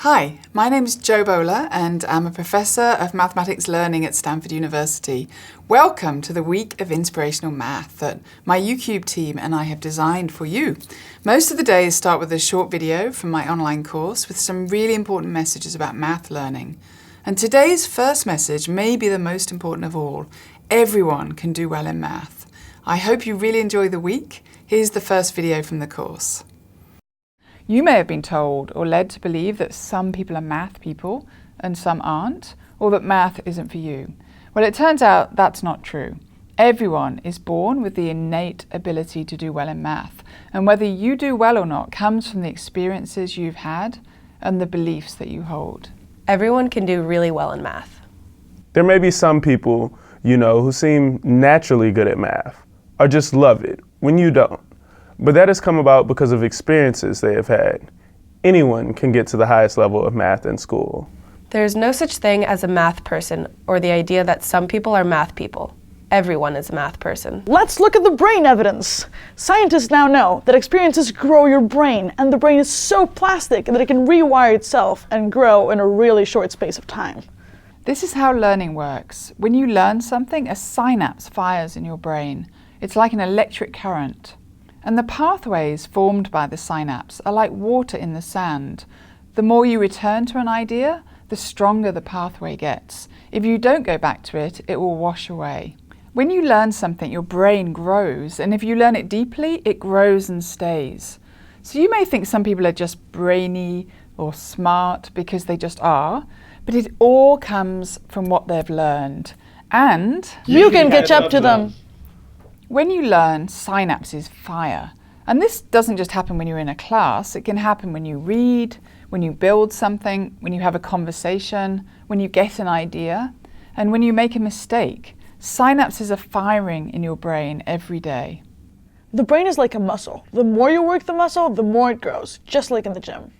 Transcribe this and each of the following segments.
Hi, my name is Jo Bowler and I'm a Professor of Mathematics Learning at Stanford University. Welcome to the week of inspirational math that my YouCube team and I have designed for you. Most of the days start with a short video from my online course with some really important messages about math learning. And today's first message may be the most important of all. Everyone can do well in math. I hope you really enjoy the week. Here's the first video from the course. You may have been told or led to believe that some people are math people and some aren't, or that math isn't for you. Well, it turns out that's not true. Everyone is born with the innate ability to do well in math, and whether you do well or not comes from the experiences you've had and the beliefs that you hold. Everyone can do really well in math. There may be some people, who seem naturally good at math, or just love it, when you don't. But that has come about because of experiences they have had. Anyone can get to the highest level of math in school. There is no such thing as a math person or the idea that some people are math people. Everyone is a math person. Let's look at the brain evidence. Scientists now know that experiences grow your brain, and the brain is so plastic that it can rewire itself and grow in a really short space of time. This is how learning works. When you learn something, a synapse fires in your brain. It's like an electric current. And the pathways formed by the synapse are like water in the sand. The more you return to an idea, the stronger the pathway gets. If you don't go back to it, it will wash away. When you learn something, your brain grows, and if you learn it deeply, it grows and stays. So you may think some people are just brainy or smart because they just are, but it all comes from what they've learned. And you can catch up to them. When you learn, synapses fire. And this doesn't just happen when you're in a class, it can happen when you read, when you build something, when you have a conversation, when you get an idea, and when you make a mistake. Synapses are firing in your brain every day. The brain is like a muscle. The more you work the muscle, the more it grows, just like in the gym.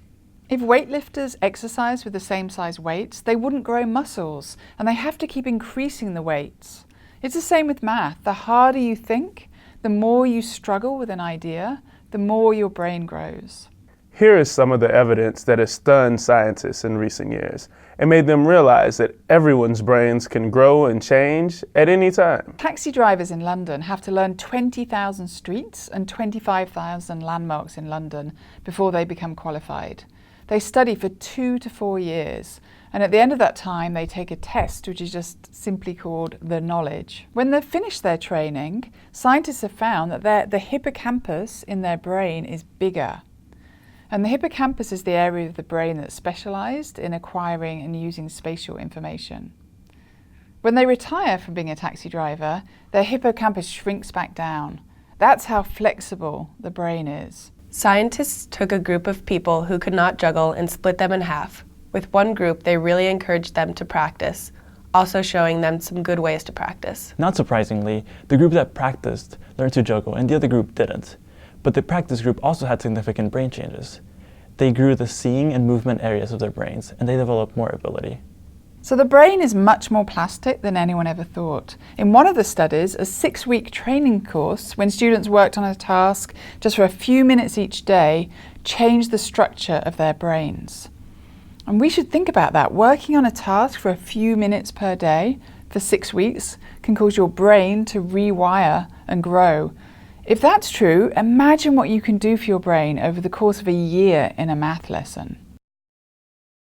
If weightlifters exercise with the same size weights, they wouldn't grow muscles, and they have to keep increasing the weights. It's the same with math. The harder you think, the more you struggle with an idea, the more your brain grows. Here is some of the evidence that has stunned scientists in recent years and made them realize that everyone's brains can grow and change at any time. Taxi drivers in London have to learn 20,000 streets and 25,000 landmarks in London before they become qualified. They study for 2 to 4 years, and at the end of that time they take a test which is just simply called the knowledge. When they've finished their training, scientists have found that the hippocampus in their brain is bigger. And the hippocampus is the area of the brain that's specialised in acquiring and using spatial information. When they retire from being a taxi driver, their hippocampus shrinks back down. That's how flexible the brain is. Scientists took a group of people who could not juggle and split them in half. With one group, they really encouraged them to practice, also showing them some good ways to practice. Not surprisingly, the group that practiced learned to juggle and the other group didn't. But the practice group also had significant brain changes. They grew the seeing and movement areas of their brains, and they developed more ability. So the brain is much more plastic than anyone ever thought. In one of the studies, a 6-week training course, when students worked on a task just for a few minutes each day, changed the structure of their brains. And we should think about that. Working on a task for a few minutes per day for 6 weeks can cause your brain to rewire and grow. If that's true, imagine what you can do for your brain over the course of a year in a math lesson.